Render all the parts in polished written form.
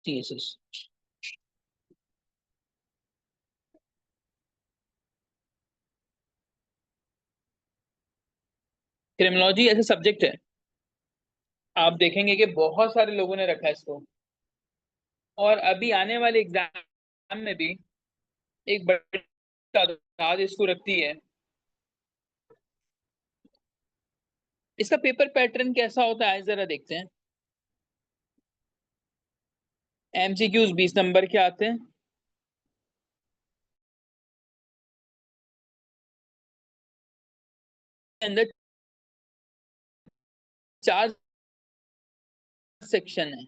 TSS। Criminology ऐसे subject है, आप देखेंगे कि बहुत सारे लोगों ने रखा है इसको, और अभी आने वाले एग्जाम में भी एक बड़ी तादाद इसको रखती है। इसका पेपर पैटर्न कैसा होता है जरा देखते हैं। MCQs 20 नंबर के आते हैं। अंदर 4 सेक्शन है,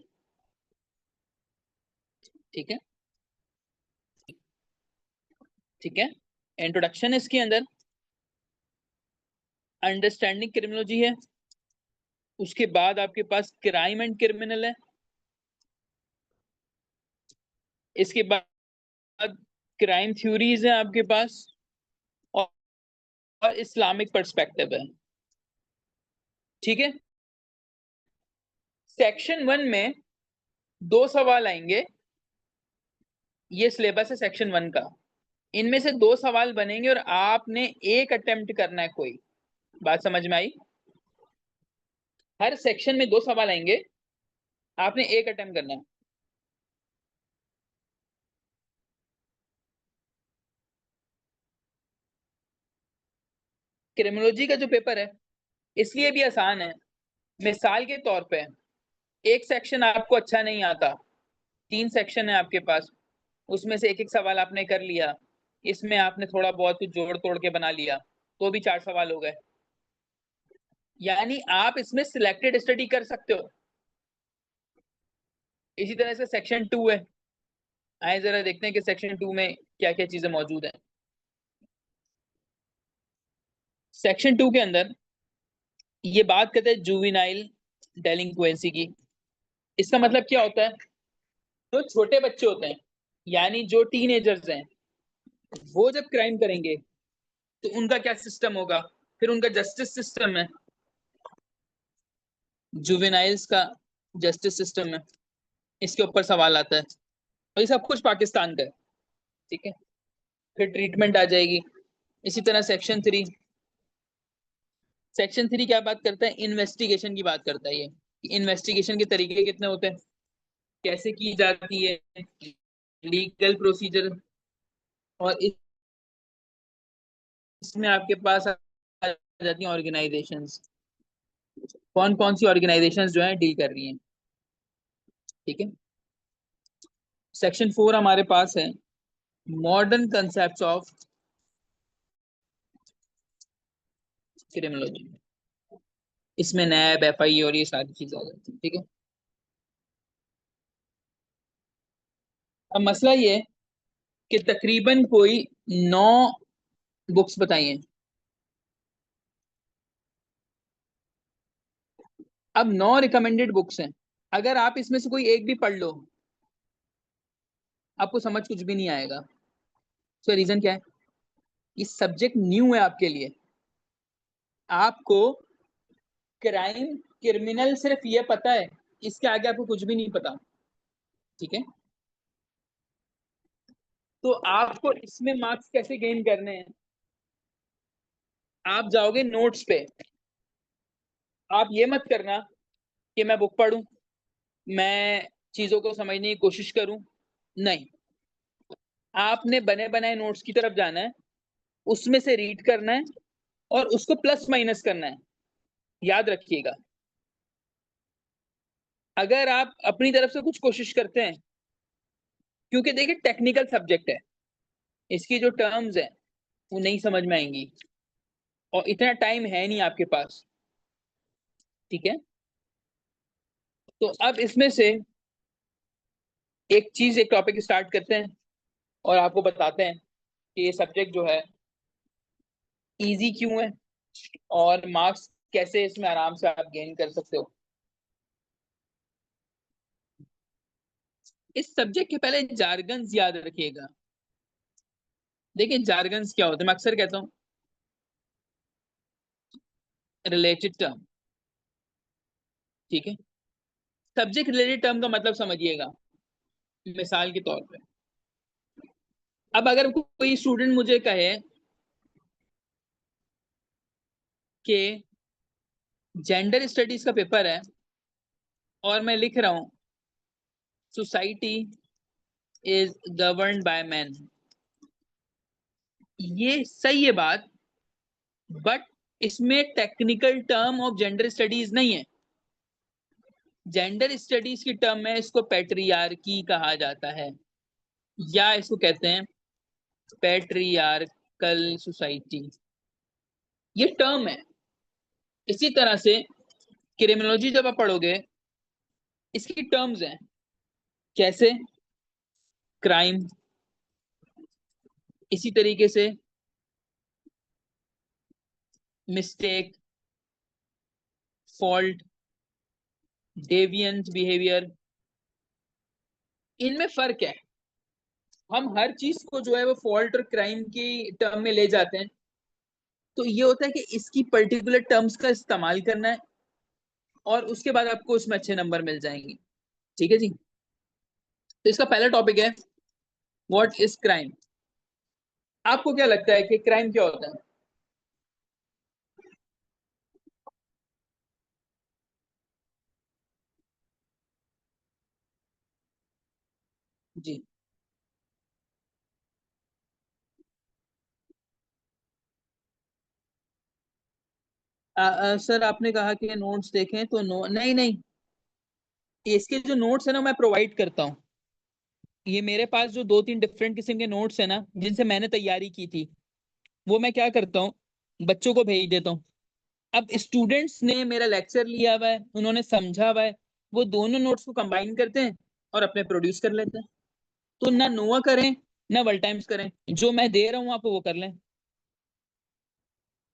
ठीक है। ठीक है, इंट्रोडक्शन है इसके अंदर, अंडरस्टैंडिंग क्रिमिनोलॉजी है, उसके बाद आपके पास क्राइम एंड क्रिमिनल है, इसके बाद क्राइम थ्योरीज है आपके पास, और, और इस्लामिक पर्सपेक्टिव है, ठीक है। सेक्शन 1 में 2 सवाल आएंगे, ये सिलेबस है सेक्शन 1 का। इनमें से 2 सवाल बनेंगे और आपने एक अटेम्प्ट करना है कोई। बात समझ में आई? हर सेक्शन में 2 सवाल आएंगे, आपने एक अटेम्प्ट करना है। क्रिमिनोलॉजी का जो पेपर है इसलिए भी आसान है। मिसाल के तौर पे एक सेक्शन आपको अच्छा नहीं आता, 3 सेक्शन है आपके पास, उसमें से एक एक सवाल आपने कर लिया, इसमें आपने थोड़ा बहुत कुछ जोड़ तोड़ के बना लिया, तो भी 4 सवाल हो गए। यानी आप इसमें सिलेक्टेड स्टडी कर सकते हो। इसी तरह से सेक्शन 2 है, आए जरा देखते हैं कि सेक्शन 2 में क्या क्या चीजें मौजूद है। सेक्शन 2 के अंदर ये बात करते हैं जुवेनाइल डेलिंक्वेंसी की। इसका मतलब क्या होता है? जो छोटे बच्चे होते हैं, यानी जो टीनेजर्स हैं, वो जब क्राइम करेंगे तो उनका क्या सिस्टम होगा, फिर उनका जस्टिस सिस्टम है, जुवेनाइल्स का जस्टिस सिस्टम है, इसके ऊपर सवाल आता है। और ये सब कुछ पाकिस्तान का है, ठीक है। फिर ट्रीटमेंट आ जाएगी। इसी तरह सेक्शन 3 क्या बात करता है? इन्वेस्टिगेशन की बात करता है ये, इन्वेस्टिगेशन के तरीके कितने होते हैं, कैसे की जाती है, लीगल प्रोसीजर, और इसमें आपके पास आ जाती हैं ऑर्गेनाइजेशंस, कौन कौन सी ऑर्गेनाइजेशंस जो है डील कर रही हैं, ठीक है। सेक्शन 4 हमारे पास है मॉडर्न कंसेप्ट ऑफ क्रिमिनोलॉजी। इसमें नैब, FI और ये सारी चीजें आ जाती हैं, ठीक है। अब मसला ये है कि तकरीबन कोई 9 बुक्स बताई हैं। अब 9 रिकमेंडेड बुक्स हैं, अगर आप इसमें से कोई एक भी पढ़ लो, आपको समझ कुछ भी नहीं आएगा। तो रीजन क्या है? ये सब्जेक्ट न्यू है आपके लिए। आपको क्राइम, क्रिमिनल सिर्फ ये पता है, इसके आगे आपको कुछ भी नहीं पता, ठीक है। तो आपको इसमें मार्क्स कैसे गेन करने हैं? आप जाओगे नोट्स पे, आप ये मत करना कि मैं बुक पढूं, मैं चीजों को समझने की कोशिश करूं, नहीं। आपने बने बनाए नोट्स की तरफ जाना है, उसमें से रीड करना है और उसको प्लस माइनस करना है, याद रखिएगा। अगर आप अपनी तरफ से कुछ कोशिश करते हैं, क्योंकि देखिए टेक्निकल सब्जेक्ट है, इसकी जो टर्म्स है वो नहीं समझ में आएंगी, और इतना टाइम है नहीं आपके पास, ठीक है। तो अब इसमें से एक टॉपिक स्टार्ट करते हैं और आपको बताते हैं कि ये सब्जेक्ट जो है इजी क्यों है, और मार्क्स कैसे इसमें आराम से आप गेन कर सकते हो। इस सब्जेक्ट के पहले जार्गन्स याद रखिएगा। देखिए जार्गन्स क्या होते हैं, मैं अक्सर कहता हूँ रिलेटेड टर्म, ठीक है। सब्जेक्ट रिलेटेड टर्म का मतलब समझिएगा। मिसाल के तौर पे, अब अगर कोई स्टूडेंट मुझे कहे कि जेंडर स्टडीज का पेपर है और मैं लिख रहा हूं society is governed by man, ये सही है बात, बट इसमें technical term of gender studies नहीं है। जेंडर स्टडीज की टर्म में इसको पैट्रियार्की कहा जाता है, या इसको कहते हैं पैट्रियार्कल सोसाइटी, ये टर्म है। इसी तरह से क्रिमिनोलॉजी जब आप पढ़ोगे, इसकी टर्म्स हैं, कैसे क्राइम, इसी तरीके से मिस्टेक, फॉल्ट, डेविएंट बिहेवियर, इनमें फर्क है। हम हर चीज को जो है वो फॉल्ट और क्राइम की टर्म में ले जाते हैं, तो ये होता है कि इसकी पर्टिकुलर टर्म्स का इस्तेमाल करना है और उसके बाद आपको उसमें अच्छे नंबर मिल जाएंगे। ठीक है जी। तो इसका पहला टॉपिक है व्हाट इज क्राइम। आपको क्या लगता है कि क्राइम क्या होता है? जी। सर आपने कहा कि नोट्स देखें तो नहीं नहीं, इसके जो नोट्स है ना मैं प्रोवाइड करता हूँ। ये मेरे पास जो दो तीन डिफरेंट किस्म के नोट्स है ना जिनसे मैंने तैयारी की थी, वो मैं क्या करता हूँ, बच्चों को भेज देता हूँ। अब स्टूडेंट्स ने मेरा लेक्चर लिया हुआ है, उन्होंने समझा हुआ है, वो दोनों नोट्स को कंबाइन करते हैं और अपने प्रोड्यूस कर लेते हैं। तो ना नोवा करें ना वर्ल्ड टाइम्स करें, जो मैं दे रहा हूँ आप वो कर लें।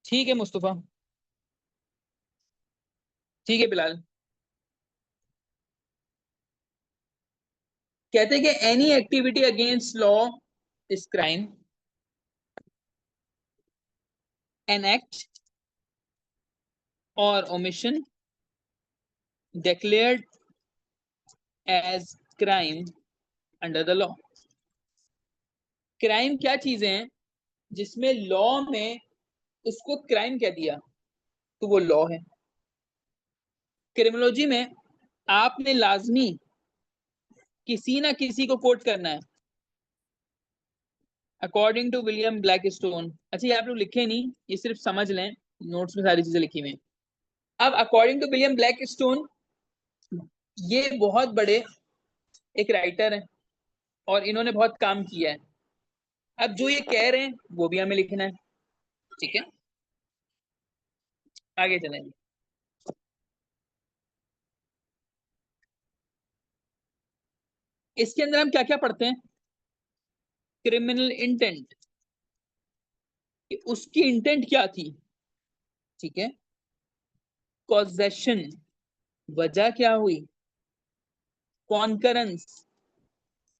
ठीक है मुस्तफा। ठीक है बिलाल। कहते हैं कि any activity against law is crime, an act और omission declared as crime under the law। क्राइम क्या चीजें हैं जिसमें लॉ में उसको क्राइम कह दिया तो वो लॉ है। क्रिमिनोलॉजी में आपने लाजमी किसी ना किसी को कोट करना है, according to William Blackstone. अच्छा ये आप लोग लिखे नहीं, ये सिर्फ समझ लें, नोट्स में सारी चीजें लिखी हुई हैं। अब according to William Blackstone, ये बहुत बड़े एक राइटर हैं और इन्होंने बहुत काम किया है। अब जो ये कह रहे हैं वो भी हमें लिखना है। ठीक है, आगे चलें। इसके अंदर हम क्या क्या पढ़ते हैं? क्रिमिनल इंटेंट, कि उसकी इंटेंट क्या थी। ठीक है, कॉजेशन, वजह क्या हुई, कॉन्करेंस,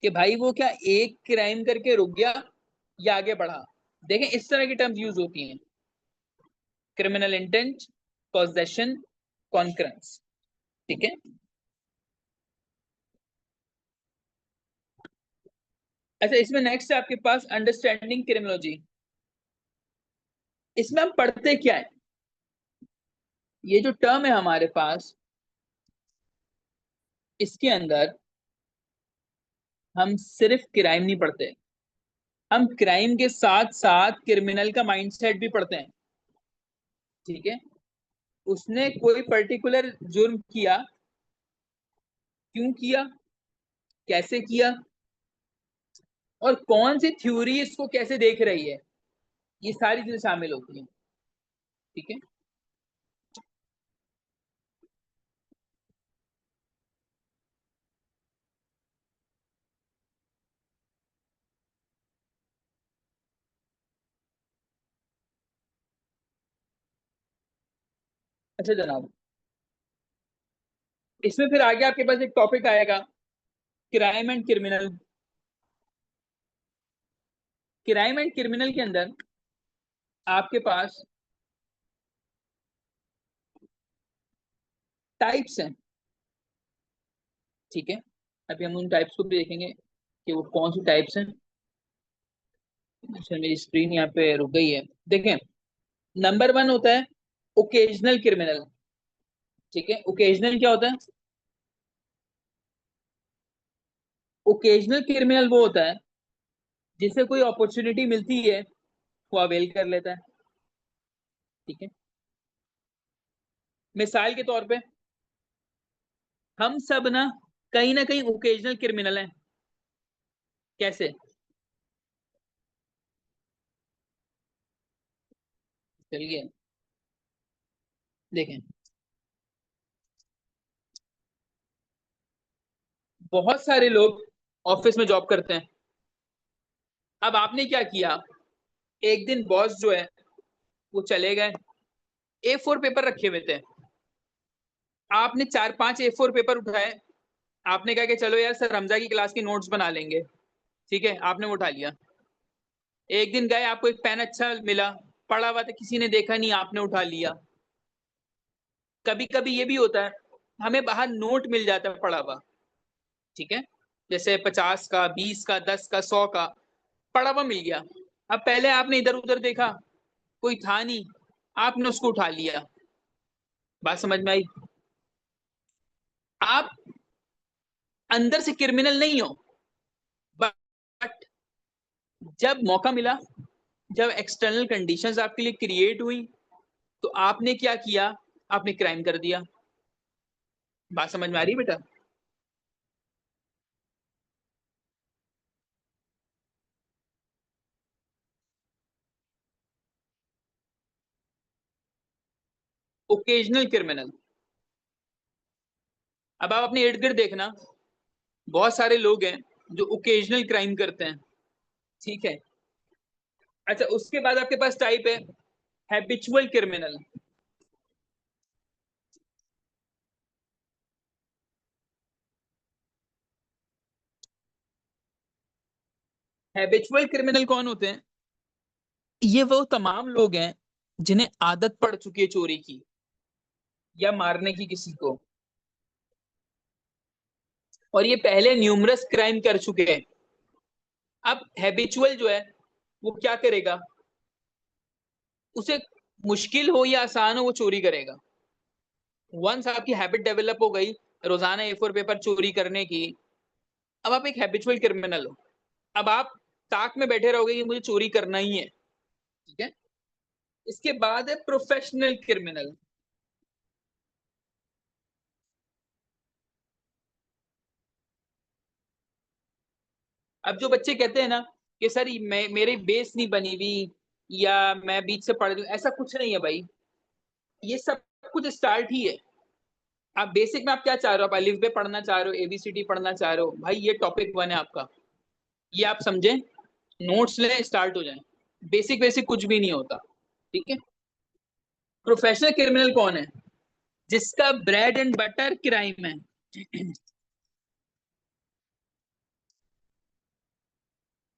कि भाई वो क्या एक क्राइम करके रुक गया या आगे बढ़ा। देखें इस तरह की टर्म्स यूज होती हैं, क्रिमिनल इंटेंट, कॉजेशन, कॉन्करेंस। ठीक है। अच्छा इसमें नेक्स्ट है आपके पास अंडरस्टैंडिंग क्रिमिनोलॉजी। इसमें हम पढ़ते क्या है, ये जो टर्म है हमारे पास, इसके अंदर हम सिर्फ क्राइम नहीं पढ़ते, हम क्राइम के साथ साथ क्रिमिनल का माइंडसेट भी पढ़ते हैं। ठीक है, उसने कोई पर्टिकुलर जुर्म किया, क्यों किया, कैसे किया, और कौन सी थ्योरी इसको कैसे देख रही है, ये सारी चीजें शामिल होती हैं। ठीक है। अच्छा जनाब, इसमें फिर आगे आपके पास एक टॉपिक आएगा, crime and criminal. Crime and criminal के अंदर आपके पास टाइप्स हैं। ठीक है, अभी हम उन टाइप्स को भी देखेंगे। कि वो कौन सी टाइप्स हैं। अच्छा मेरी स्क्रीन यहाँ पे रुक गई है। देखें, नंबर वन होता है ओकेजनल क्रिमिनल। ठीक है, ओकेजनल क्या होता है? ओकेजनल क्रिमिनल वो होता है जिसे कोई अपॉर्चुनिटी मिलती है वो अवेल कर लेता है। ठीक है, मिसाल के तौर पे हम सब ना कहीं ओकेजनल क्रिमिनल हैं। कैसे? चलिए देखें, बहुत सारे लोग ऑफिस में जॉब करते हैं। अब आपने क्या किया, एक दिन बॉस जो है वो चले गए, A4 पेपर रखे हुए थे, आपने 4-5 A4 पेपर उठाए, आपने कहा कि चलो यार सर हमजा की क्लास के नोट्स बना लेंगे। ठीक है, आपने वो उठा लिया। एक दिन गए, आपको एक पेन अच्छा मिला, पड़ा हुआ था, किसी ने देखा नहीं, आपने उठा लिया। कभी कभी ये भी होता है, हमें बाहर नोट मिल जाता है पड़ा हुआ। ठीक है, जैसे 50 का, 20 का, 10 का, 100 का पड़ा हुआ मिल गया। अब पहले आपने इधर उधर देखा, कोई था नहीं, आपने उसको उठा लिया। बात समझ में आई? आप अंदर से क्रिमिनल नहीं हो, बट जब मौका मिला, जब एक्सटर्नल कंडीशंस आपके लिए क्रिएट हुई, तो आपने क्या किया, आपने क्राइम कर दिया। बात समझ में आ रही है बेटा? Occasional criminal. अब आप अपने इर्द गिर्द देखना, बहुत सारे लोग हैं जो ओकेजनल क्राइम करते हैं। ठीक है, अच्छा उसके बाद आपके पास टाइप है हैबिचुअल क्रिमिनल। हैबिचुअल क्रिमिनल कौन होते हैं? ये वो तमाम लोग हैं जिन्हें आदत पड़ चुकी है चोरी की या मारने की किसी को, और ये पहले न्यूमरस क्राइम कर चुके हैं। अब हैबिचुअल जो है वो क्या करेगा, उसे मुश्किल हो या आसान हो वो चोरी करेगा। वंस आपकी हैबिट डेवलप हो गई रोजाना A4 पेपर चोरी करने की, अब आप एक हैबिचुअल क्रिमिनल हो। अब आप ताक में बैठे रहोगे कि मुझे चोरी करना ही है। ठीक है, इसके बाद है प्रोफेशनल क्रिमिनल। अब जो बच्चे कहते हैं ना कि सर मैं मेरी बेस नहीं बनी हुई या मैं बीच से पढ़ लूं, ऐसा कुछ नहीं है भाई। ये सब कुछ स्टार्ट ही है। आप बेसिक में आप क्या चाह रहे हो, आप अलिफ बे पढ़ना चाह रहे हो, ABCD पढ़ना चाह रहे हो, भाई ये टॉपिक वन है आपका, ये आप समझें, नोट्स लें, स्टार्ट हो जाए। बेसिक बेसिक कुछ भी नहीं होता। ठीक है, प्रोफेशनल क्रिमिनल कौन है? जिसका ब्रेड एंड बटर क्राइम है।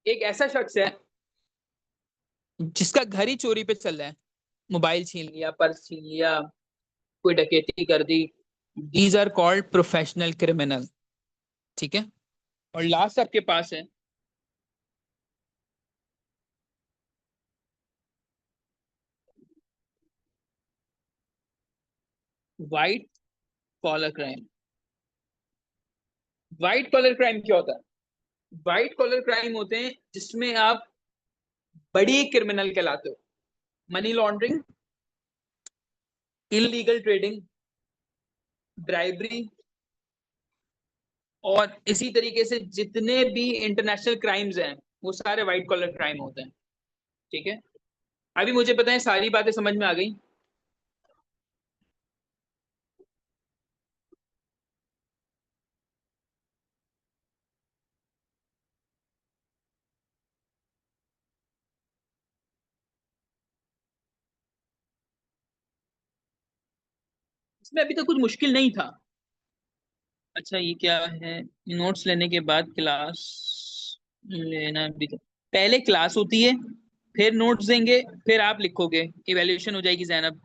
एक ऐसा शख्स है जिसका घर ही चोरी पे चल रहा है, मोबाइल छीन लिया, पर्स छीन लिया, कोई डकैती कर दी। These are called professional criminal. ठीक है, और लास्ट आपके पास है white collar crime. White collar crime क्या होता है? व्हाइट कॉलर क्राइम होते हैं जिसमें आप बड़ी क्रिमिनल कहलाते हो। Money laundering, illegal trading, bribery, और इसी तरीके से जितने भी इंटरनेशनल क्राइम्स हैं वो सारे व्हाइट कॉलर क्राइम होते हैं। ठीक है, अभी मुझे पता है सारी बातें समझ में आ गई। इसमें अभी तक कुछ मुश्किल नहीं था। अच्छा ये क्या है, नोट्स लेने के बाद क्लास लेना भी तो, पहले क्लास होती है, फिर नोट्स देंगे, फिर आप लिखोगे, इवैल्यूएशन हो जाएगी जैनब।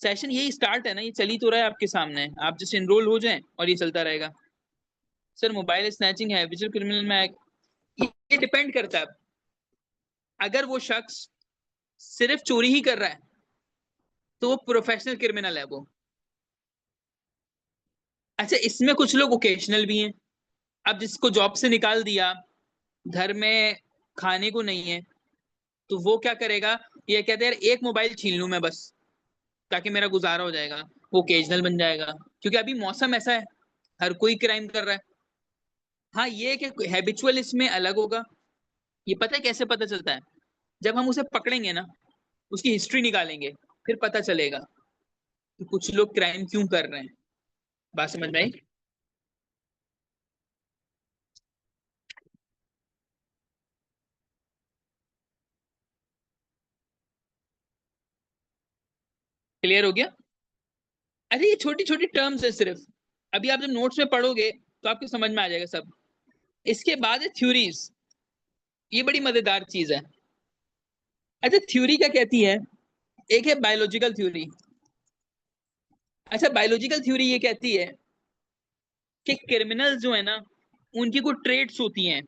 सेशन यही स्टार्ट है ना, ये चल ही तो रहा है आपके सामने, आप जस्ट इनरोल हो जाएं और ये चलता रहेगा। सर मोबाइल स्नैचिंग है हैबिचुअल क्रिमिनल में ये डिपेंड करता है। अगर वो शख्स सिर्फ चोरी ही कर रहा है तो वो प्रोफेशनल क्रिमिनल है वो। अच्छा, इसमें कुछ लोग ओकेशनल भी हैं। अब जिसको जॉब से निकाल दिया, घर में खाने को नहीं है, तो वो क्या करेगा, ये कहते हैं यार एक मोबाइल छीन लूं मैं बस ताकि मेरा गुजारा हो जाएगा, वो ओकेजनल बन जाएगा। क्योंकि अभी मौसम ऐसा है, हर कोई क्राइम कर रहा है। हाँ, ये कि हैबिचुअल इसमें अलग होगा। ये पता है कैसे पता चलता है? जब हम उसे पकड़ेंगे ना, उसकी हिस्ट्री निकालेंगे, फिर पता चलेगा कि कुछ लोग क्राइम क्यों कर रहे हैं। बात समझ में आई? क्लियर हो गया? अरे ये छोटी छोटी टर्म्स है सिर्फ, अभी आप जब नोट्स में पढ़ोगे तो आपको समझ में आ जाएगा सब। इसके बाद है थ्योरीज। ये बड़ी मजेदार चीज है। अच्छा, थ्योरी क्या कहती है? एक है बायोलॉजिकल थ्योरी। अच्छा, बायोलॉजिकल थ्योरी ये कहती है कि क्रिमिनल्स जो है ना, उनकी कुछ ट्रेड्स होती हैं,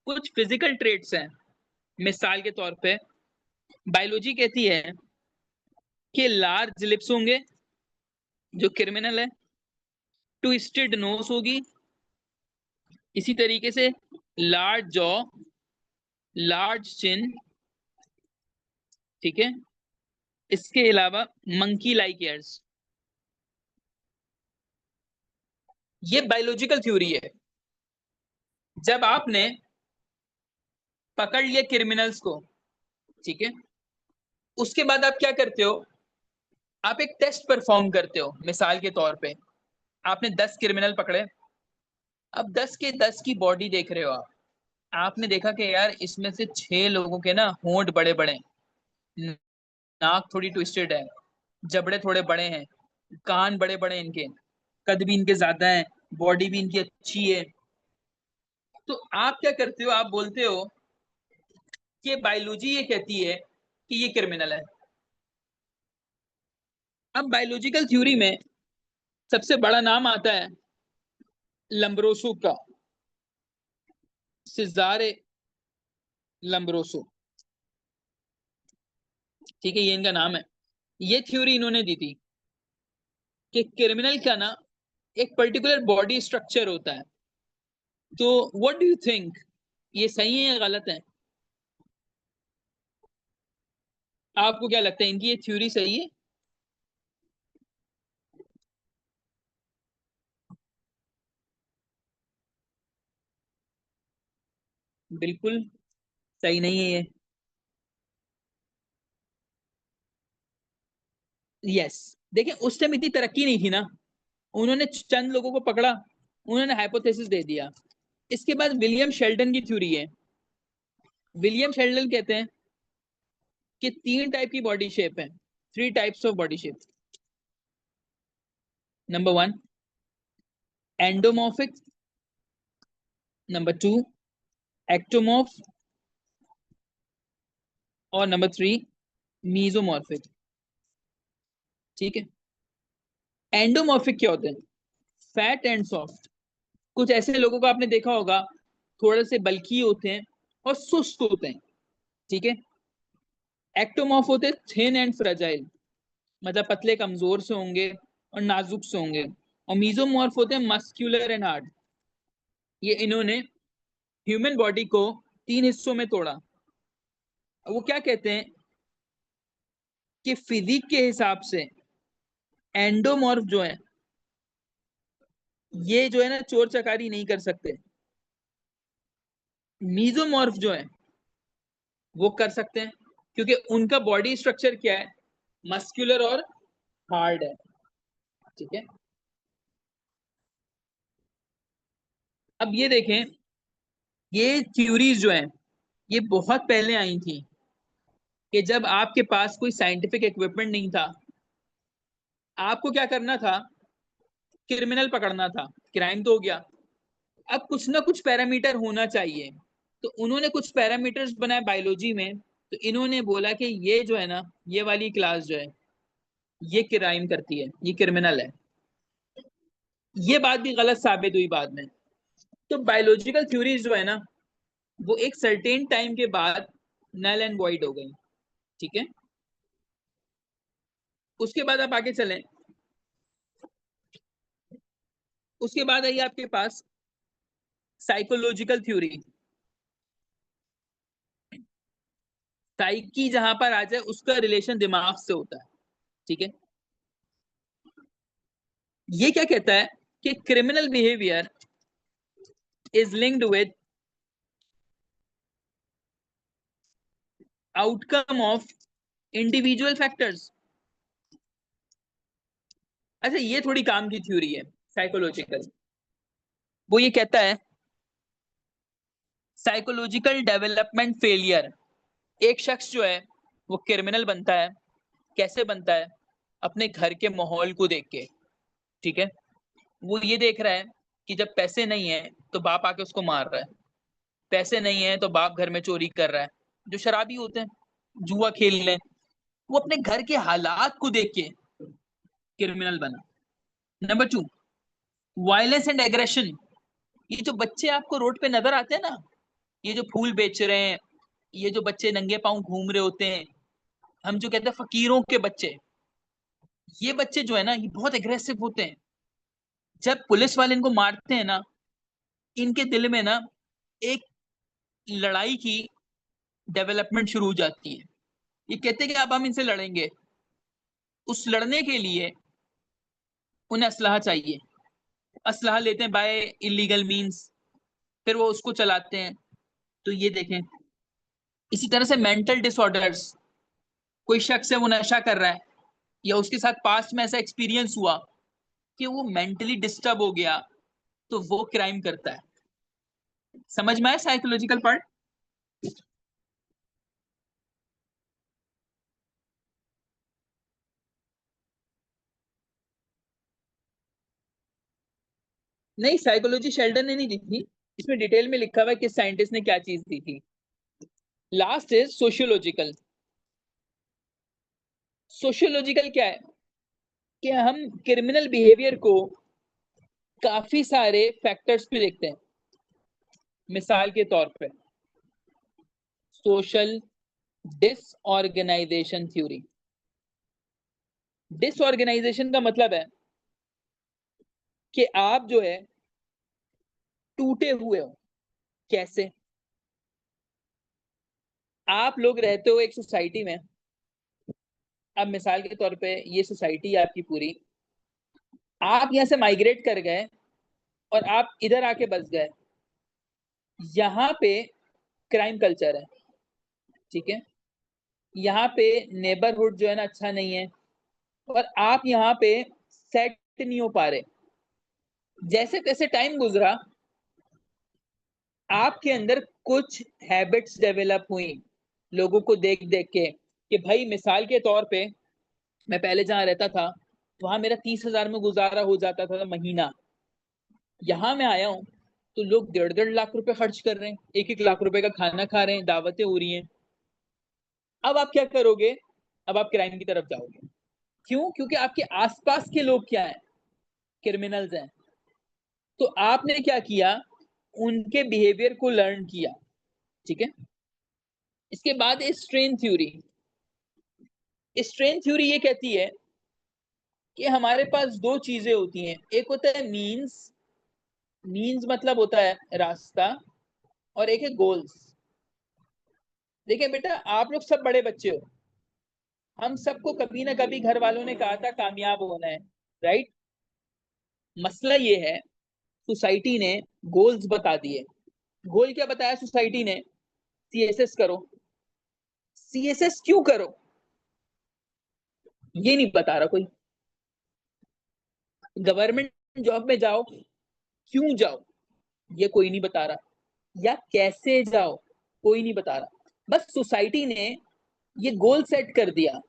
कुछ फिजिकल ट्रेड्स हैं। मिसाल के तौर पे बायोलॉजी कहती है कि लार्ज लिप्स होंगे जो क्रिमिनल है, ट्विस्टेड नोज होगी, इसी तरीके से लार्ज जॉ, लार्ज चिन, ठीक है। इसके अलावा मंकी लाइक ईयर्स। ये बायोलॉजिकल थ्योरी है। जब आपने पकड़ लिया क्रिमिनल्स को, ठीक है, उसके बाद आप क्या करते हो? आप एक टेस्ट परफॉर्म करते हो। मिसाल के तौर पे आपने 10 क्रिमिनल पकड़े। अब 10 के 10 की बॉडी देख रहे हो आप। आपने देखा कि यार इसमें से 6 लोगों के ना होंठ बड़े बड़े, नाक थोड़ी ट्विस्टेड है, जबड़े थोड़े बड़े हैं, कान बड़े बड़े इनके, कद भी इनके ज्यादा है, बॉडी भी इनकी अच्छी है। तो आप क्या करते हो? आप बोलते हो कि बायोलॉजी ये कहती है कि ये क्रिमिनल है। अब बायोलॉजिकल थ्योरी में सबसे बड़ा नाम आता है लम्ब्रोसो का, सिजारे लम्ब्रोसो। ठीक है, ये इनका नाम है। ये थ्योरी इन्होंने दी थी कि क्रिमिनल का ना एक पर्टिकुलर बॉडी स्ट्रक्चर होता है। तो व्हाट डू यू थिंक, ये सही है या गलत है? आपको क्या लगता है, इनकी ये थ्योरी सही है? बिल्कुल सही नहीं है ये। यस। देखिए, उस टाइम इतनी तरक्की नहीं थी ना, उन्होंने चंद लोगों को पकड़ा, उन्होंने हाइपोथेसिस दे दिया। इसके बाद विलियम शेल्डन की थ्योरी है। विलियम शेल्डन कहते हैं कि 3 टाइप की बॉडी शेप है, 3 types of body shape. Number 1 endomorphic, number 2 ectomorph, और नंबर 3 मीजोमॉर्फिक। ठीक है। एंडोमॉर्फिक क्या होते हैं? Fat and soft. कुछ ऐसे लोगों को आपने देखा होगा, थोड़े से बल्की होते हैं और सुस्त होते हैं। ठीक है। एक्टोमॉर्फ होते हैं थिन एंड फ्रेजाइल, मतलब पतले कमजोर से होंगे और नाजुक से होंगे। और मीजोमॉर्फ होते हैं मस्क्यूलर एंड हार्ड। ये इन्होंने ह्यूमन बॉडी को 3 हिस्सों में तोड़ा। वो क्या कहते हैं कि फिजिक के हिसाब से एंडोमॉर्फ जो है, ये जो है ना चोर चकारी नहीं कर सकते। मीजोमॉर्फ जो है वो कर सकते हैं, क्योंकि उनका बॉडी स्ट्रक्चर क्या है, मस्कुलर और हार्ड है। ठीक है। अब ये देखें, ये थ्योरीज जो हैं ये बहुत पहले आई थी, कि जब आपके पास कोई साइंटिफिक इक्विपमेंट नहीं था, आपको क्या करना था, क्रिमिनल पकड़ना था। क्राइम तो हो गया, अब कुछ ना कुछ पैरामीटर होना चाहिए। तो उन्होंने कुछ पैरामीटर्स बनाए बायोलॉजी में। तो इन्होंने बोला कि ये जो है ना, ये वाली क्लास जो है ये क्राइम करती है, ये क्रिमिनल है। ये बात भी गलत साबित हुई बाद में। तो बायोलॉजिकल थ्योरीज जो है ना, वो एक सर्टेन टाइम के बाद नल एंड वॉइड हो गई। ठीक है, उसके बाद आप आगे चलें। उसके बाद आई आपके पास साइकोलॉजिकल थ्योरी। साइकी जहां पर आ जाए, उसका रिलेशन दिमाग से होता है। ठीक है, ये क्या कहता है कि criminal behaviour is linked with outcome of individual factors. अच्छा, ये थोड़ी काम की थ्योरी है साइकोलॉजिकल। वो ये कहता है साइकोलॉजिकल डेवलपमेंट फेलियर। एक शख्स जो है वो क्रिमिनल बनता है। कैसे बनता है? अपने घर के माहौल को देख के। ठीक है, वो ये देख रहा है कि जब पैसे नहीं है तो बाप आके उसको मार रहा है, पैसे नहीं है तो बाप घर में चोरी कर रहा है, जो शराबी होते हैं जुआ खेल रहे हैं। वो अपने घर के हालात को देख के क्रिमिनल बना। Number 2, violence and aggression. ये जो बच्चे आपको रोड पे नजर आते हैं ना, ये जो फूल बेच रहे हैं, ये जो बच्चे नंगे पांव घूम रहे होते हैं, हम जो कहते हैं फकीरों के बच्चे, ये बच्चे जो है ना, ये बहुत एग्रेसिव होते हैं। जब पुलिस वाले इनको मारते हैं ना, इनके दिल में ना एक लड़ाई की डेवलपमेंट शुरू हो जाती है। ये कहते हैं कि अब हम इनसे लड़ेंगे। उस लड़ने के लिए उन्हें असलहा चाहिए। असलहा लेते हैं बाय इलीगल मींस, फिर वो उसको चलाते हैं। तो ये देखें, इसी तरह से मेंटल डिसऑर्डर्स। कोई शख्स है वो नशा कर रहा है, या उसके साथ पास्ट में ऐसा एक्सपीरियंस हुआ कि वो मेंटली डिस्टर्ब हो गया, तो वो क्राइम करता है। समझ में आया साइकोलॉजिकल पार्ट? नहीं, साइकोलॉजी शेल्डन ने नहीं दी थी। इसमें डिटेल में लिखा हुआ है कि साइंटिस्ट ने क्या चीज दी थी। Last is sociological. सोशियोलॉजिकल क्या है कि हम क्रिमिनल बिहेवियर को काफी सारे फैक्टर्स पे देखते हैं। मिसाल के तौर पे सोशल डिसऑर्गेनाइजेशन थ्योरी। डिसऑर्गेनाइजेशन का मतलब है कि आप जो है टूटे हुए हो। कैसे? आप लोग रहते हो एक सोसाइटी में। अब मिसाल के तौर पे ये सोसाइटी है आपकी पूरी, आप यहाँ से माइग्रेट कर गए और आप इधर आके बस गए। यहाँ पे क्राइम कल्चर है। ठीक है, यहाँ पे नेबरहुड जो है ना अच्छा नहीं है, और आप यहाँ पे सेट नहीं हो पा रहे। जैसे तैसे टाइम गुजरा, आपके अंदर कुछ हैबिट्स डेवलप हुई लोगों को देख देख के। कि भाई मिसाल के तौर पे, मैं पहले जहाँ रहता था वहां मेरा 30,000 में गुजारा हो जाता था महीना। यहाँ मैं आया हूँ तो लोग 1.5-1.5 लाख रुपए खर्च कर रहे हैं, 1-1 लाख रुपए का खाना खा रहे हैं, दावतें हो रही हैं। अब आप क्या करोगे? अब आप क्राइम की तरफ जाओगे। क्यों? क्योंकि आपके आसपास के लोग क्या है? क्रिमिनल्स हैं। तो आपने क्या किया? उनके बिहेवियर को लर्न किया। ठीक है, इसके बाद स्ट्रेन थ्योरी। स्ट्रेन थ्योरी ये कहती है कि हमारे पास दो चीजें होती हैं। एक होता है मीन्स। मीन्स मतलब होता है रास्ता, और एक है गोल्स। देखिए बेटा, आप लोग सब बड़े बच्चे हो। हम सबको कभी ना कभी घर वालों ने कहा था कामयाब होना है, राइट? मसला ये है, सोसाइटी ने गोल्स बता दिए। गोल क्या बताया सोसाइटी ने? सीएसएस करो। सीएसएस क्यों करो? ये नहीं बता रहा कोई। गवर्नमेंट जॉब में जाओ, क्यों जाओ? ये कोई नहीं बता रहा। या कैसे जाओ? कोई नहीं बता रहा। बस सोसाइटी ने ये गोल सेट कर दिया।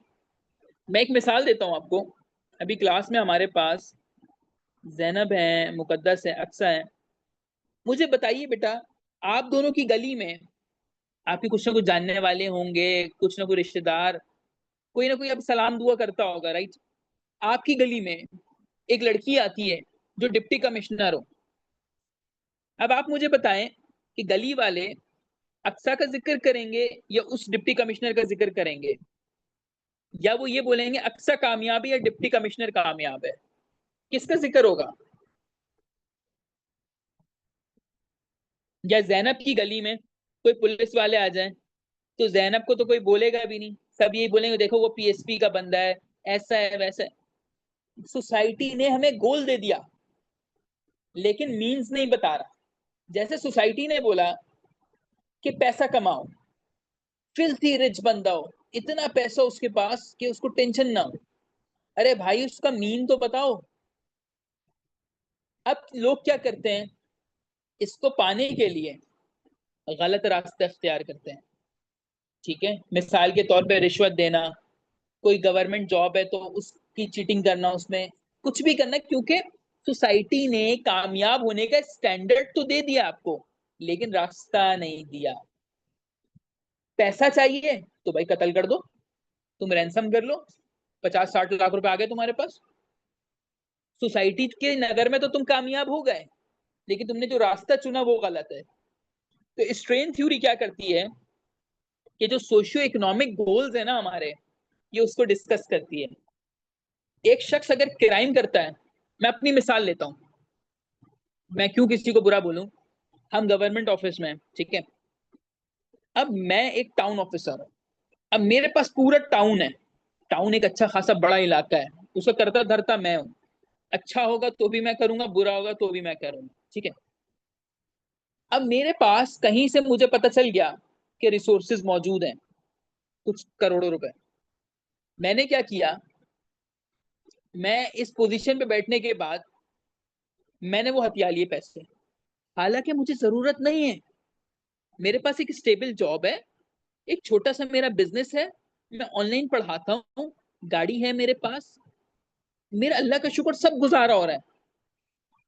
मैं एक मिसाल देता हूं आपको। अभी क्लास में हमारे पास जैनब है, मुकद्दस है, अक्सा है। मुझे बताइए बेटा, आप दोनों की गली में आपके कुछ ना कुछ जानने वाले होंगे, कुछ ना कोई रिश्तेदार, कोई ना कोई अब सलाम दुआ करता होगा, राइट? आपकी गली में एक लड़की आती है जो डिप्टी कमिश्नर हो। अब आप मुझे बताएं कि गली वाले अक्सा का जिक्र करेंगे या उस डिप्टी कमिश्नर का जिक्र करेंगे, या वो ये बोलेंगे अक्सा कामयाब है या डिप्टी कमिश्नर कामयाब है, किसका जिक्र होगा? या जैनब की गली में कोई पुलिस वाले आ जाएं तो जैनब को तो कोई बोलेगा भी नहीं, सब यही बोलेंगे देखो वो पीएसपी का बंदा है, ऐसा है वैसा है। सोसाइटी ने हमें गोल दे दिया लेकिन मीन्स नहीं बता रहा। जैसे सोसाइटी ने बोला कि पैसा कमाओ, फिल्थी रिच बंदा हो, इतना पैसा उसके पास कि उसको टेंशन ना हो। अरे भाई उसका मीन तो बताओ। अब लोग क्या करते हैं, इसको पाने के लिए गलत रास्ता इख्तियार करते हैं। ठीक है, मिसाल के तौर पे रिश्वत देना, कोई गवर्नमेंट जॉब है तो उसकी चीटिंग करना, उसमें कुछ भी करना, क्योंकि सोसाइटी ने कामयाब होने का स्टैंडर्ड तो दे दिया आपको लेकिन रास्ता नहीं दिया। पैसा चाहिए तो भाई कत्ल कर दो, तुम रैंसम कर लो, 50-60 लाख रुपए आ गए तुम्हारे पास। सोसाइटी के नजर में तो तुम कामयाब हो गए लेकिन तुमने जो रास्ता चुना वो गलत है। तो स्ट्रेन थ्योरी क्या करती है कि जो सोशियो इकोनॉमिक गोल्स है ना हमारे, ये उसको डिस्कस करती है। एक शख्स अगर क्राइम करता है, मैं अपनी मिसाल लेता हूं, मैं क्यों किसी को बुरा बोलूं। हम गवर्नमेंट ऑफिस में हैं, ठीक है। अब मैं एक टाउन ऑफिसर हूं, अब मेरे पास पूरा टाउन है, टाउन एक अच्छा खासा बड़ा इलाका है, उसका करता धरता मैं हूं। अच्छा होगा तो भी मैं करूंगा, बुरा होगा तो भी मैं करूंगा, ठीक है। अब मेरे पास कहीं से मुझे पता चल गया कि रिसोर्सेज मौजूद हैं, कुछ करोड़ों रुपए। मैंने क्या किया, मैं इस पोजीशन पे बैठने के बाद मैंने वो हथिया लिए पैसे, हालांकि मुझे जरूरत नहीं है। मेरे पास एक स्टेबल जॉब है, एक छोटा सा मेरा बिजनेस है, मैं ऑनलाइन पढ़ाता हूँ, गाड़ी है मेरे पास, मेरा अल्लाह का शुक्र सब गुजारा हो रहा है।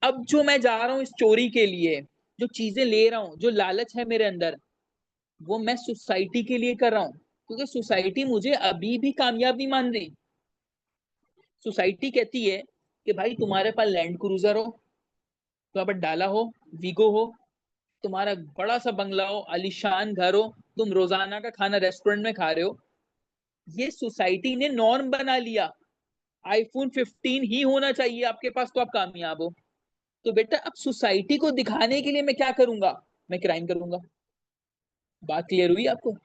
अब जो मैं जा रहा हूँ इस चोरी के लिए, जो चीजें ले रहा हूँ, जो लालच है मेरे अंदर, वो मैं सोसाइटी के लिए कर रहा हूँ, क्योंकि सोसाइटी मुझे अभी भी कामयाब नहीं मान रही। सोसाइटी कहती है कि भाई तुम्हारे पास लैंड क्रूजर हो, तुम्हारे पास डाला हो, वीगो हो, तुम्हारा बड़ा सा बंगला हो, आलीशान घर हो, तुम रोजाना का खाना रेस्टोरेंट में खा रहे हो, ये सोसाइटी ने नॉर्म बना लिया। आईफोन 15 ही होना चाहिए आपके पास तो आप कामयाब हो। तो बेटा अब सोसाइटी को दिखाने के लिए मैं क्या करूंगा, मैं क्राइम करूंगा। बात क्लियर हुई आपको?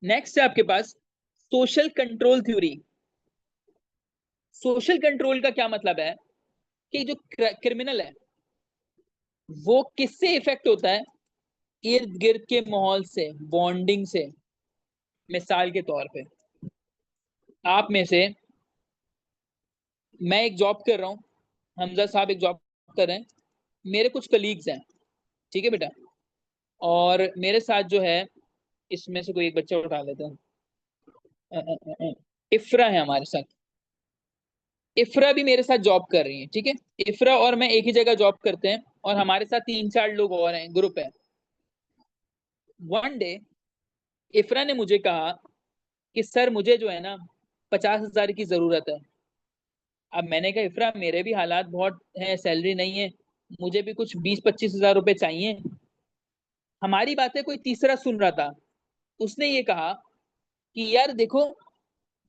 नेक्स्ट है आपके पास social control theory. Social control का क्या मतलब है कि जो क्रिमिनल है वो किससे इफेक्ट होता है, इर्द गिर्द के माहौल से, बॉन्डिंग से। मिसाल के तौर पे आप में से, मैं एक जॉब कर रहा हूँ, हमजा साहब एक जॉब कर रहे हैं, मेरे कुछ कलीग्स हैं, ठीक है बेटा, और मेरे साथ जो है, इसमें से कोई एक बच्चा उठा लेते हैं, इफ्रा है हमारे साथ। इफ्रा भी मेरे साथ जॉब कर रही है, ठीक है। इफ्रा और मैं एक ही जगह जॉब करते हैं और हमारे साथ 3-4 लोग और हैं, ग्रुप है। वन डे इफ्रा ने मुझे कहा कि सर मुझे जो है ना 50,000 की जरूरत है। अब मैंने कहा इफ्रा मेरे भी हालात बहुत हैं, सैलरी नहीं है, मुझे भी कुछ 20-25 हजार रुपए चाहिए। हमारी बातें कोई तीसरा सुन रहा था, उसने ये कहा कि यार देखो,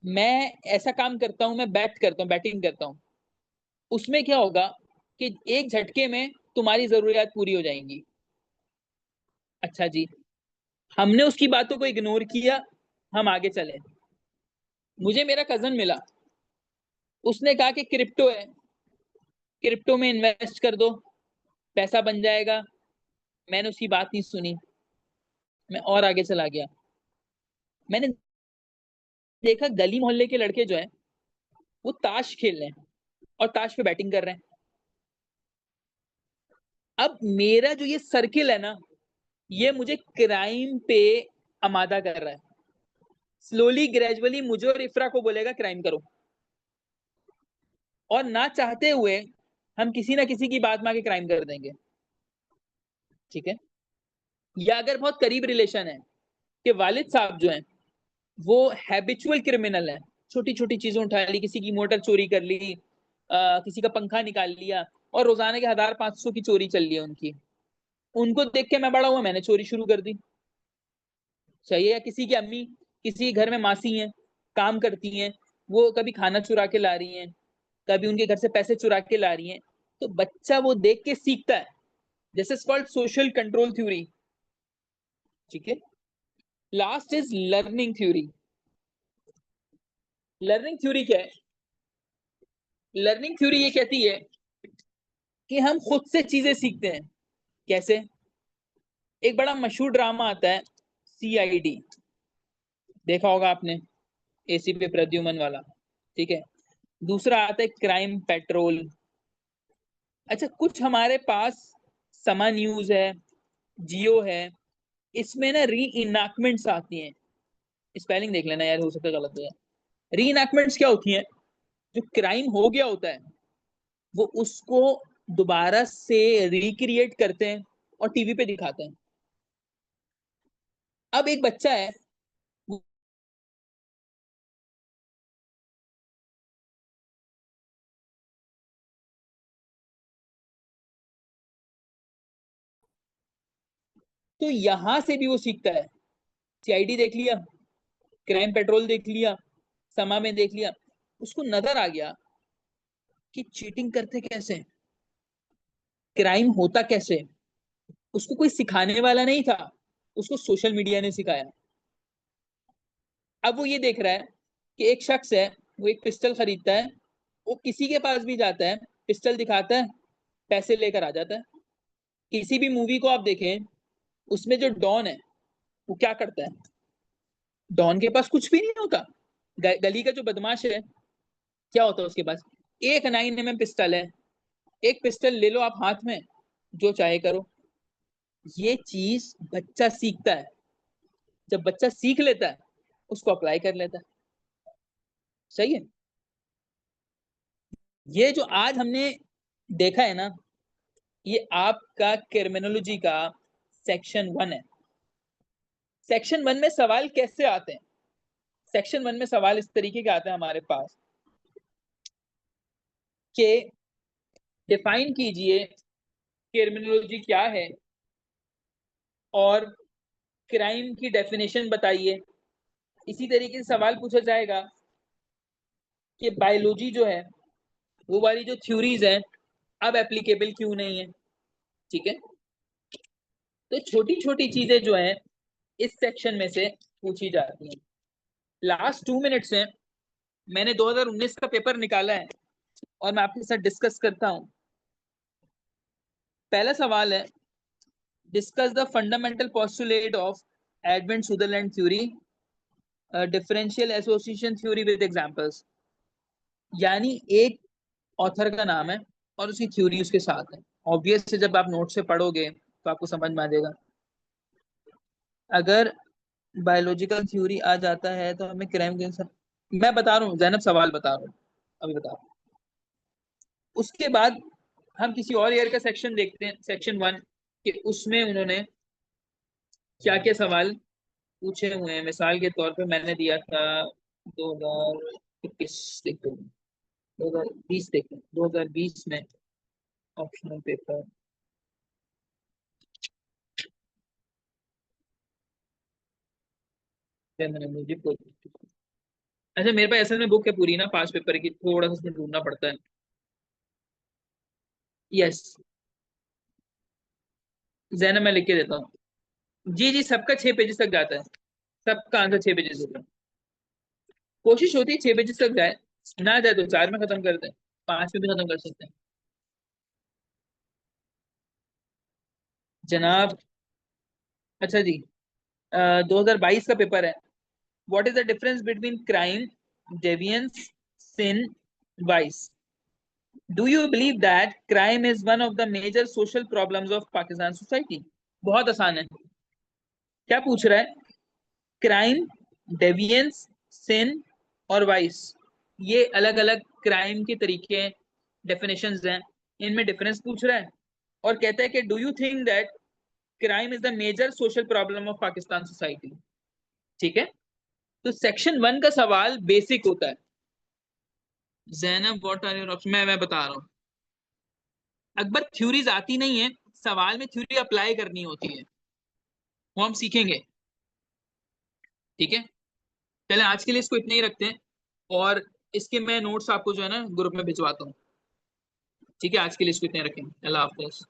मैं ऐसा काम करता हूँ, मैं बैट करता हूँ, बैटिंग करता हूँ, उसमें क्या होगा कि एक झटके में तुम्हारी जरूरियात पूरी हो जाएंगी। अच्छा जी, हमने उसकी बातों को इग्नोर किया, हम आगे चले। मुझे मेरा कजन मिला, उसने कहा कि क्रिप्टो है, क्रिप्टो में इन्वेस्ट कर दो, पैसा बन जाएगा। मैंने उसकी बात नहीं सुनी, मैं और आगे चला गया। मैंने देखा गली मोहल्ले के लड़के जो है वो ताश खेल रहे हैं और ताश पे बैटिंग कर रहे हैं। अब मेरा जो ये सर्किल है ना, ये मुझे क्राइम पे आमादा कर रहा है। स्लोली ग्रेजुअली मुझे और इफ्रा को बोलेगा क्राइम करो, और ना चाहते हुए हम किसी ना किसी की बात में आके क्राइम कर देंगे, ठीक है। या अगर बहुत करीब रिलेशन है कि वालिद साहब जो हैं वो हैबिचुअल क्रिमिनल है, छोटी छोटी चीजें उठा ली, किसी की मोटर चोरी कर ली, किसी का पंखा निकाल लिया, और रोजाना के 1000-500 की चोरी चल रही है उनकी। उनको देख के मैं बड़ा हुआ, मैंने चोरी शुरू कर दी। सही है? या किसी की अम्मी, किसी के घर में मासी हैं, काम करती हैं, वो कभी खाना चुरा के ला रही हैं, कभी उनके घर से पैसे चुरा के ला रही हैं, तो बच्चा वो देख के सीखता है। This is called social control theory. ठीक है। Last is learning theory. Learning theory क्या है? लर्निंग थ्योरी ये कहती है कि हम खुद से चीजें सीखते हैं। कैसे? एक बड़ा मशहूर ड्रामा आता है, सीआईडी, देखा होगा आपने, एसीपी प्रद्युमन वाला। ठीक है। दूसरा आता है क्राइम पेट्रोल। अच्छा, कुछ हमारे पास समा न्यूज है, जियो है, इसमें ना री इनाकमेंट्स आती हैं। स्पेलिंग देख लेना यार, हो सकता है गलत है। री इनाकमेंट्स क्या होती हैं? जो क्राइम हो गया होता है, वो उसको दोबारा से रिक्रिएट करते हैं और टीवी पे दिखाते हैं। अब एक बच्चा है, तो यहां से भी वो सीखता है। सीआईडी देख लिया, क्राइम पेट्रोल देख लिया, समा में देख लिया, उसको नजर आ गया कि चीटिंग करते कैसे, क्राइम होता कैसे। उसको कोई सिखाने वाला नहीं था, उसको सोशल मीडिया ने सिखाया। अब वो ये देख रहा है कि एक शख्स है, वो एक पिस्टल खरीदता है, वो किसी के पास भी जाता है, पिस्टल दिखाता है, पैसे लेकर आ जाता है। किसी भी मूवी को आप देखें, उसमें जो डॉन है वो क्या करता है? डॉन के पास कुछ भी नहीं होता। गली का जो बदमाश है, क्या होता है उसके पास? एक 9mm पिस्टल है, एक पिस्टल ले लो आप हाथ में, जो चाहे करो। ये चीज बच्चा सीखता है। जब बच्चा सीख लेता है, उसको अप्लाई कर लेता है। सही है? ये जो आज हमने देखा है ना, ये आपका क्रिमिनोलॉजी का सेक्शन 1 है। सेक्शन 1 में सवाल कैसे आते हैं? सेक्शन 1 में सवाल इस तरीके के आते हैं हमारे पास कि डिफाइन कीजिए क्रिमिनोलॉजी क्या है, और क्राइम की डेफिनेशन बताइए। इसी तरीके से सवाल पूछा जाएगा कि बायोलॉजी जो है, वो वाली जो थ्योरीज हैं, अब एप्लीकेबल क्यों नहीं है। ठीक है। तो छोटी छोटी चीजें जो हैं, इस सेक्शन में से पूछी जाती हैं। लास्ट 2 मिनट्स में मैंने 2019 का पेपर निकाला है और मैं आपके साथ डिस्कस करता हूं। पहला सवाल है, discuss the fundamental postulate of Edmund Sutherland theory, differential association theory with examples. यानी एक ऑथर का नाम है और उसकी थ्योरी उसके साथ है। ऑब्वियस से जब आप नोट से पढ़ोगे तो आपको समझ में आ जाएगा। अगर बायोलॉजिकल थ्योरी आ जाता है तो हमें क्राइम के साथ, मैं बता रहा हूँ जैनब, सवाल बता रहा हूँ, अभी बता रहा हूँ। उसके बाद हम किसी और ईयर का सेक्शन देखते हैं, सेक्शन 1, कि उसमें उन्होंने क्या क्या सवाल पूछे हुए हैं। मिसाल के तौर पे मैंने दिया था 2021, देखो 2020, देखो 2020 में ऑप्शनल पेपर। अच्छा, मेरे पास असल में बुक है पूरी ना 5 पेपर की, थोड़ा सा उसमें ढूंढना पड़ता है। यस, जैन मैं लिख के देता हूँ। जी जी, सबका 6 पेजेस तक जाता है, सबका आंसर 6 पेजेस होता है। कोशिश होती है 6 पेजेस तक जाए, ना जाए तो 4 में खत्म कर दें, 5 में भी खत्म कर सकते हैं। जनाब, अच्छा जी, 2022 का पेपर है। What is the difference between crime, deviance, sin, vice? Do you believe that crime is one of the major social problems of Pakistan society? बहुत आसान है। क्या पूछ रहा है? क्राइम, डेवियंस, सिन और वाइस, ये अलग अलग क्राइम के तरीके, डेफिनेशंस हैं, इनमें डिफरेंस पूछ रहा है। और कहता है कि do you think that crime is the major social problem of Pakistan society? ठीक है। तो सेक्शन 1 का सवाल बेसिक होता है। Zainab what are your option, मैं बता रहा हूँ। अकबर थ्योरीज आती नहीं है, सवाल में थ्योरी अप्लाई करनी होती है, वो हम सीखेंगे। ठीक है, चले आज के लिए इसको इतना ही रखते हैं, और इसके मैं नोट्स आपको जो है ना ग्रुप में भिजवाता हूँ। ठीक है, आज के लिए इसको इतना ही रखेंगे। अल्लाह हाफिज।